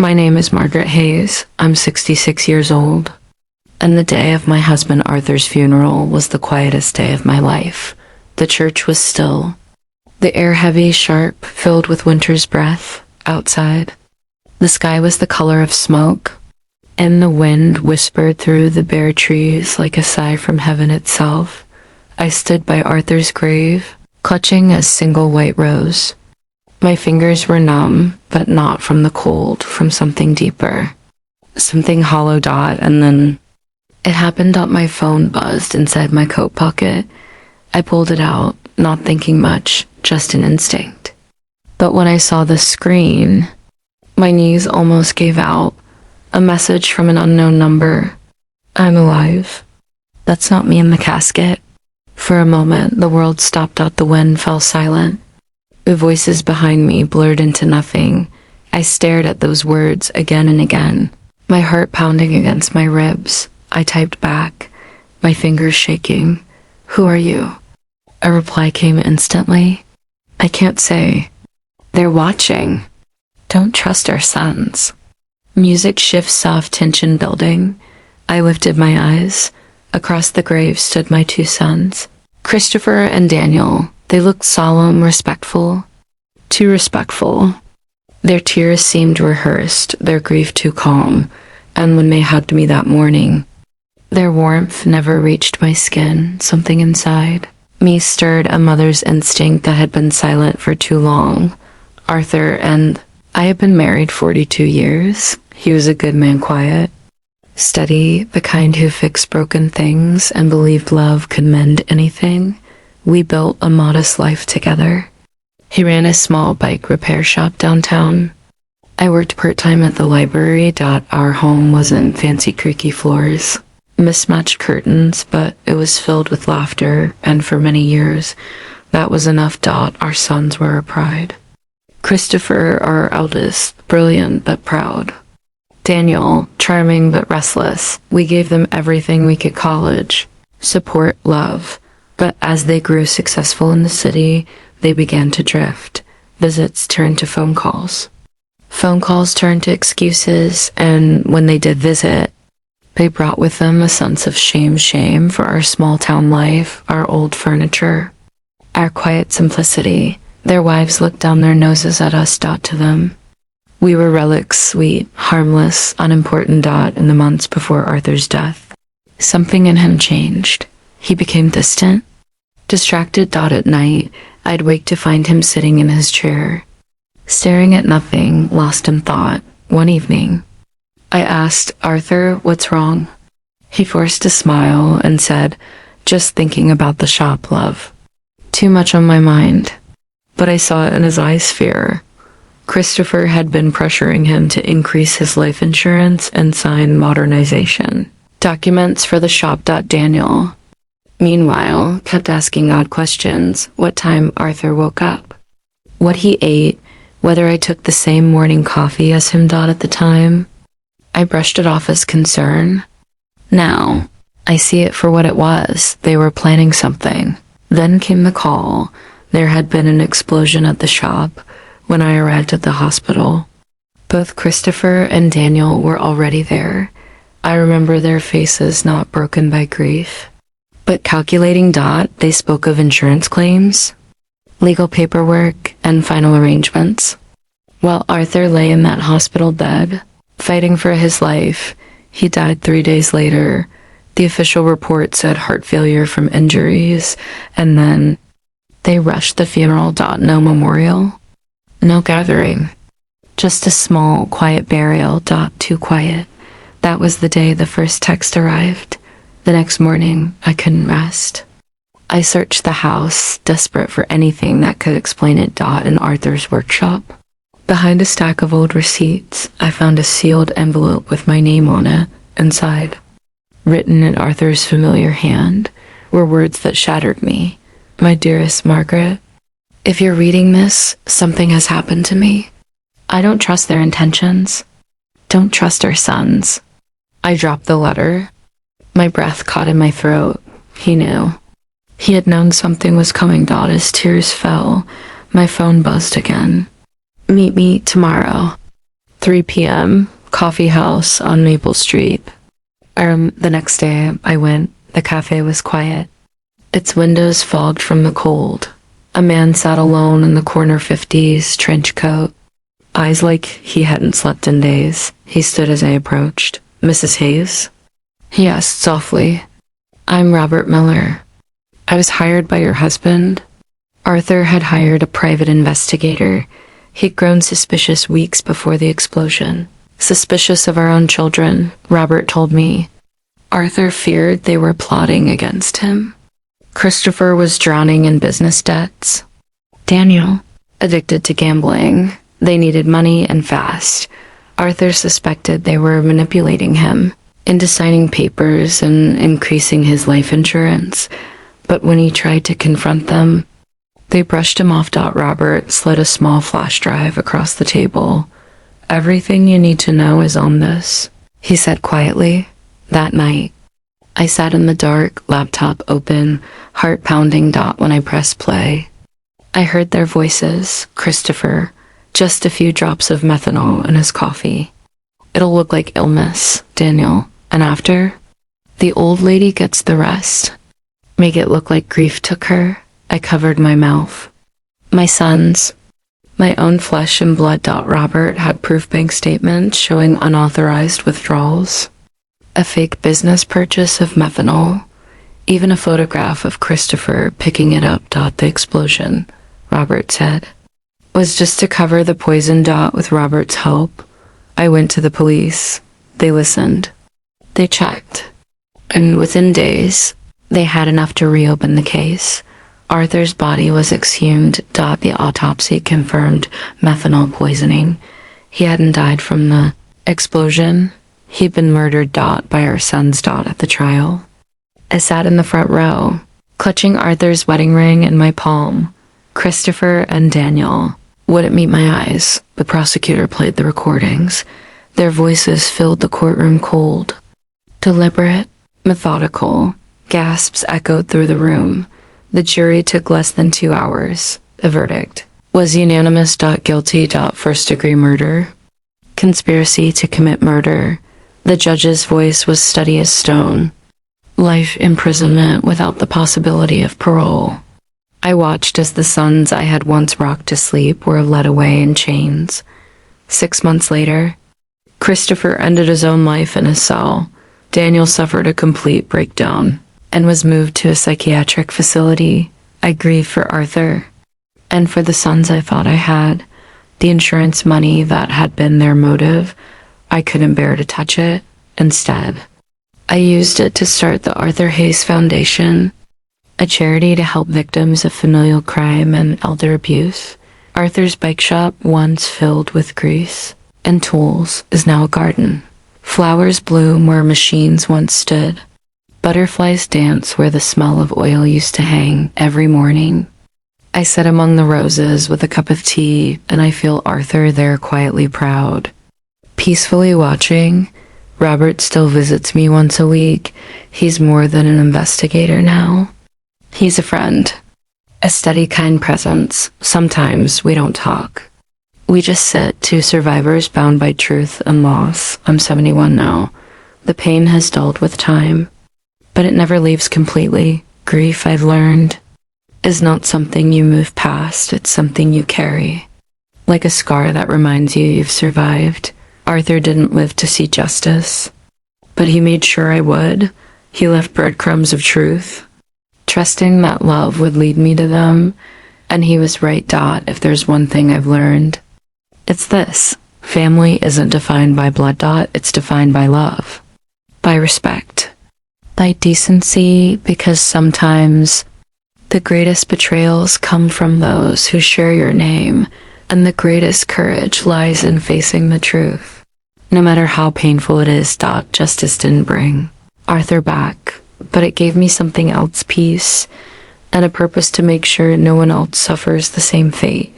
My name is Margaret Hayes. I'm 66 years old. And the day of my husband Arthur's funeral was the quietest day of my life. The church was still. The air heavy, sharp, filled with winter's breath outside. The sky was the color of smoke, and the wind whispered through the bare trees like a sigh from heaven itself. I stood by Arthur's grave, clutching a single white rose. My fingers were numb, but not from the cold, from something deeper. Something hollow. And then it happened. My phone buzzed inside my coat pocket. I pulled it out, not thinking much, just an instinct. But when I saw the screen, my knees almost gave out. A message from an unknown number. I'm alive. That's not me in the casket. For a moment, the world stopped. The wind fell silent. The voices behind me blurred into nothing. I stared at those words again and again, my heart pounding against my ribs. I typed back, my fingers shaking. Who are you? A reply came instantly. I can't say. They're watching. Don't trust our sons. Music shifts, soft tension building. I lifted my eyes. Across the grave stood my two sons, Christopher and Daniel. They looked solemn, respectful. Too respectful. Their tears seemed rehearsed, their grief too calm, and when they hugged me that morning, their warmth never reached my skin. Something inside me stirred, a mother's instinct that had been silent for too long. Arthur and I had been married 42 years. He was a good man, quiet, steady, the kind who fixed broken things and believed love could mend anything. We built a modest life together. He ran a small bike repair shop downtown. I worked part-time at the library. Our home wasn't fancy creaky floors, mismatched curtains, but it was filled with laughter, and for many years, that was enough. Our sons were our pride. Christopher, our eldest, brilliant but proud. Daniel, charming but restless. We gave them everything we could: college, support, love. But as they grew successful in the city, they began to drift. Visits turned to phone calls. Phone calls turned to excuses, and when they did visit, they brought with them a sense of shame for our small town life, our old furniture, our quiet simplicity. Their wives looked down their noses at us. To them, we were relics, sweet, harmless, unimportant. In the months before Arthur's death, something in him changed. He became distant, distracted. At night, I'd wake to find him sitting in his chair, staring at nothing, lost in thought. One evening, I asked, Arthur, what's wrong? He forced a smile and said, just thinking about the shop, love. Too much on my mind. But I saw it in his eyes, fear. Christopher had been pressuring him to increase his life insurance and sign modernization documents for the shop. Daniel, meanwhile, kept asking odd questions. What time Arthur woke up, what he ate, whether I took the same morning coffee as him. At the time, I brushed it off as concern. Now, I see it for what it was. They were planning something. Then came the call. There had been an explosion at the shop when I arrived at the hospital. Both Christopher and Daniel were already there. I remember their faces not broken by grief, but calculating. They spoke of insurance claims, legal paperwork, and final arrangements. While Arthur lay in that hospital bed, fighting for his life, he died 3 days later. The official report said heart failure from injuries, and then they rushed the funeral. No memorial, no gathering, just a small, quiet burial. Too quiet. That was the day the first text arrived. The next morning, I couldn't rest. I searched the house, desperate for anything that could explain it. In Arthur's workshop, behind a stack of old receipts, I found a sealed envelope with my name on it. Inside, written in Arthur's familiar hand, were words that shattered me. My dearest Margaret, if you're reading this, something has happened to me. I don't trust their intentions. Don't trust our sons. I dropped the letter. My breath caught in my throat. He knew. He had known something was coming. As tears fell, my phone buzzed again. Meet me tomorrow. 3 p.m., coffee house on Maple Street. The next day I went. The cafe was quiet, its windows fogged from the cold. A man sat alone in the corner 50s, trench coat, eyes like he hadn't slept in days. He stood as I approached. "Mrs. Hayes?" he asked softly. "I'm Robert Miller. I was hired by your husband." Arthur had hired a private investigator. He'd grown suspicious weeks before the explosion. Suspicious of our own children, Robert told me. Arthur feared they were plotting against him. Christopher was drowning in business debts. Daniel, addicted to gambling. They needed money and fast. Arthur suspected they were manipulating him into signing papers and increasing his life insurance. But when he tried to confront them, they brushed him off. Robert slid a small flash drive across the table. "Everything you need to know is on this," he said quietly. That night, I sat in the dark, laptop open, heart pounding. When I pressed play, I heard their voices. Christopher, just a few drops of methanol in his coffee. "It'll look like illness, Daniel. And after, the old lady gets the rest. Make it look like grief took her." I covered my mouth. "My sons, my own flesh and blood." Robert had proof bank statements showing unauthorized withdrawals, a fake business purchase of methanol, even a photograph of Christopher picking it up. "The explosion," Robert said, "was just to cover the poison." With Robert's help, I went to the police. They listened. They checked. And within days, they had enough to reopen the case. Arthur's body was exhumed. The autopsy confirmed methanol poisoning. He hadn't died from the explosion. He'd been murdered. By our sons. At the trial, I sat in the front row, clutching Arthur's wedding ring in my palm. Christopher and Daniel wouldn't meet my eyes. The prosecutor played the recordings. Their voices filled the courtroom cold. Deliberate, methodical, gasps echoed through the room. The jury took less than 2 hours. The verdict was unanimous. Guilty. First-degree murder. Conspiracy to commit murder. The judge's voice was steady as stone. Life imprisonment without the possibility of parole. I watched as the sons I had once rocked to sleep were led away in chains. 6 months later, Christopher ended his own life in a cell. Daniel suffered a complete breakdown and was moved to a psychiatric facility. I grieved for Arthur and for the sons I thought I had. The insurance money that had been their motive, I couldn't bear to touch it. Instead, I used it to start the Arthur Hayes Foundation, a charity to help victims of familial crime and elder abuse. Arthur's bike shop, once filled with grease and tools, is now a garden. Flowers bloom where machines once stood. Butterflies dance where the smell of oil used to hang every morning. I sit among the roses with a cup of tea, and I feel Arthur there quietly proud. Peacefully watching. Robert still visits me once a week. He's more than an investigator now. He's a friend. A steady, kind presence. Sometimes we don't talk. We just sit, two survivors bound by truth and loss. I'm 71 now. The pain has dulled with time, but it never leaves completely. Grief, I've learned, is not something you move past, it's something you carry. Like a scar that reminds you you've survived. Arthur didn't live to see justice, but he made sure I would. He left breadcrumbs of truth, trusting that love would lead me to them, and he was right. If there's one thing I've learned, it's this. Family isn't defined by blood. It's defined by love, by respect, by decency, because sometimes the greatest betrayals come from those who share your name, and the greatest courage lies in facing the truth. No matter how painful it is. Justice didn't bring Arthur back, but it gave me something else, peace, and a purpose to make sure no one else suffers the same fate.